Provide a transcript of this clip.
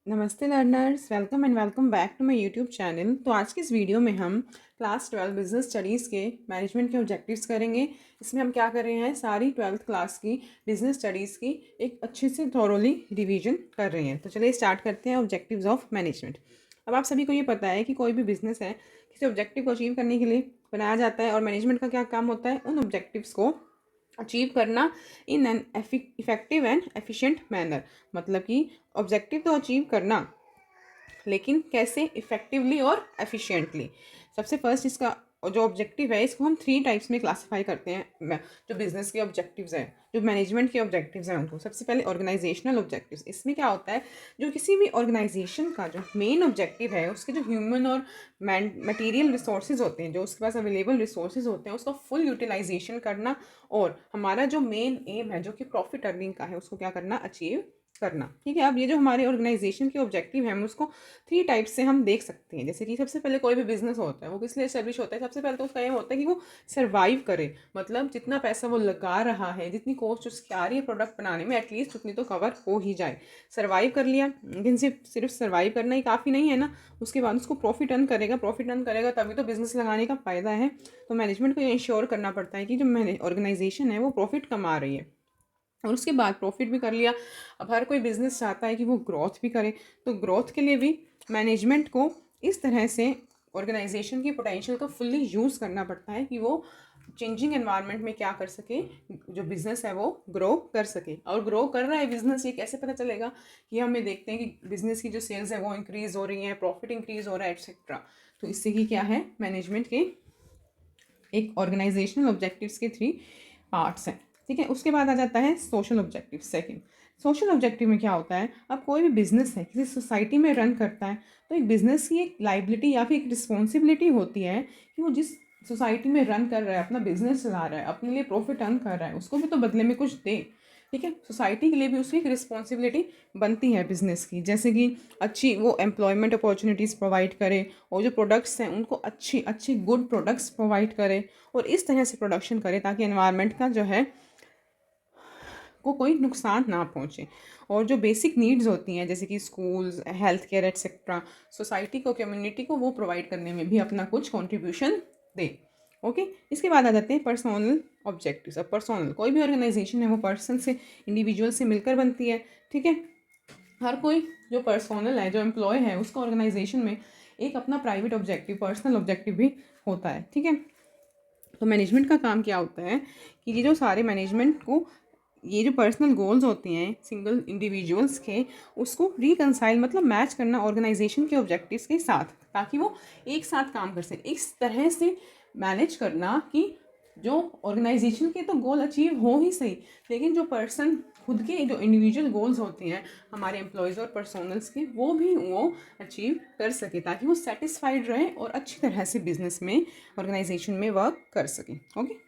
नमस्ते learners, welcome and welcome back to my YouTube channel. तो आज की इस वीडियो में हम क्लास 12 बिजनेस स्टडीज़ के मैनेजमेंट के ऑब्जेक्टिव्स करेंगे। इसमें हम क्या कर रहे हैं, सारी 12th क्लास की बिजनेस स्टडीज़ की एक अच्छे से थॉरोली रिवीजन कर रहे हैं। तो चलिए स्टार्ट करते हैं ऑब्जेक्टिव्स ऑफ मैनेजमेंट। अब आप सभी को ये पता है कि कोई भी बिजनेस है किसी ऑब्जेक्टिव को अचीव करने के लिए बनाया जाता है, और मैनेजमेंट का क्या काम होता है, उन ऑब्जेक्टिव्स को अचीव करना in an effective and efficient manner. मतलब कि ऑब्जेक्टिव तो अचीव करना, लेकिन कैसे, इफेक्टिवली और एफिशिएंटली। सबसे फर्स्ट इसका जो ऑब्जेक्टिव है, इसको हम 3 टाइप्स में क्लासिफाई करते हैं। जो बिजनेस के ऑब्जेक्टिव्स हैं, जो मैनेजमेंट के ऑब्जेक्टिव्स हैं, उनको सबसे पहले ऑर्गेनाइजेशनल ऑब्जेक्टिव्स। इसमें क्या होता है, जो किसी भी ऑर्गेनाइजेशन का जो मेन ऑब्जेक्टिव है, उसके जो ह्यूमन और मटेरियल रिसोर्सेज होते हैं, जो उसके पास अवेलेबल रिसोर्सेज होते हैं, उसका फुल यूटिलाइजेशन करना। और हमारा जो मेन एम है, जो कि प्रॉफिट अर्निंग का है, उसको क्या करना, अचीव करना। ठीक है। अब ये जो हमारे ऑर्गेनाइजेशन के ऑब्जेक्टिव है, हम उसको 3 टाइप से हम देख सकते हैं। जैसे कि सबसे पहले कोई भी बिजनेस होता है, वो किस लिए एस्टेब्लिश होता है, सबसे पहले तो उसका एम होता है कि वो सर्वाइव करे। मतलब जितना पैसा वो लगा रहा है, जितनी कॉस्ट उसकी आ रही है प्रोडक्ट बनाने में, एटलीस्ट उतनी तो कवर हो ही जाए। सर्वाइव कर लिया, लेकिन सिर्फ सर्वाइव करना ही काफ़ी नहीं है ना, उसके बाद उसको प्रॉफिट अर्न करेगा। प्रॉफिट अर्न करेगा तभी तो बिजनेस लगाने का फ़ायदा है। तो मैनेजमेंट को ये इंश्योर करना पड़ता है कि जो ऑर्गेनाइजेशन है वो प्रॉफिट कमा रही है, और उसके बाद प्रॉफिट भी कर लिया। अब हर कोई बिजनेस चाहता है कि वो ग्रोथ भी करे, तो ग्रोथ के लिए भी मैनेजमेंट को इस तरह से ऑर्गेनाइजेशन की पोटेंशियल का फुल्ली यूज़ करना पड़ता है कि वो चेंजिंग एनवायरनमेंट में क्या कर सके, जो बिज़नेस है वो ग्रो कर सके। और ग्रो कर रहा है बिज़नेस, ये कैसे पता चलेगा, कि हमें देखते हैं कि बिज़नेस की जो सेल्स है वो इंक्रीज़ हो रही हैं, प्रॉफिट इंक्रीज़ हो रहा है, एट्सेट्रा। तो इससे कि क्या है, मैनेजमेंट के एक ऑर्गेनाइजेशनल ऑब्जेक्टिव्स के 3 पार्ट्स हैं। ठीक है। उसके बाद आ जाता है social objective. Second, social objective में क्या होता है, अब कोई भी बिजनेस है किसी सोसाइटी में रन करता है, तो एक बिजनेस की एक लाइबिलिटी या फिर एक रिस्पॉन्सिबिलिटी होती है कि वो जिस सोसाइटी में रन कर रहा है, अपना बिजनेस चला रहा है, अपने लिए प्रॉफिट अर्न कर रहा है, उसको भी तो बदले में कुछ दे। ठीक है। सोसाइटी के लिए भी उसकी एक रिस्पॉन्सिबिलिटी बनती है बिजनेस की, जैसे कि अच्छी वो एम्प्लॉयमेंट अपॉर्चुनिटीज़ प्रोवाइड करे, और जो प्रोडक्ट्स हैं उनको अच्छी अच्छी गुड प्रोडक्ट्स प्रोवाइड करे, और इस तरह से प्रोडक्शन करे ताकि एनवायरनमेंट का जो है को कोई नुकसान ना पहुँचे। और जो बेसिक नीड्स होती हैं, जैसे कि schools, health care etcetera, society को, कम्युनिटी को वो प्रोवाइड करने में भी अपना कुछ कंट्रीब्यूशन दे। ओके। इसके बाद आ जाते हैं पर्सनल ऑब्जेक्टिव्स। अब पर्सनल, कोई भी ऑर्गेनाइजेशन है वो पर्सन से, इंडिविजुअल से मिलकर बनती है। ठीक है। हर कोई जो पर्सनल है, जो एम्प्लॉय है, उसका ऑर्गेनाइजेशन में एक अपना प्राइवेट ऑब्जेक्टिव, पर्सनल ऑब्जेक्टिव भी होता है। ठीक है। तो मैनेजमेंट का काम क्या होता है कि ये जो सारे मैनेजमेंट को, ये जो पर्सनल गोल्स होते हैं सिंगल इंडिविजुअल्स के, उसको रिकंसाइल मतलब मैच करना ऑर्गेनाइजेशन के ऑब्जेक्टिव्स के साथ, ताकि वो एक साथ काम कर सके। इस तरह से मैनेज करना कि जो ऑर्गेनाइजेशन के तो गोल अचीव हो ही सही, लेकिन जो पर्सन खुद के जो इंडिविजुअल गोल्स होते हैं हमारे एम्प्लॉयज़ और पर्सनल्स के, वो भी वो अचीव कर सके, ताकि वो सेटिस्फाइड रहे और अच्छी तरह से बिजनेस में, ऑर्गेनाइजेशन में वर्क कर सके। ओके।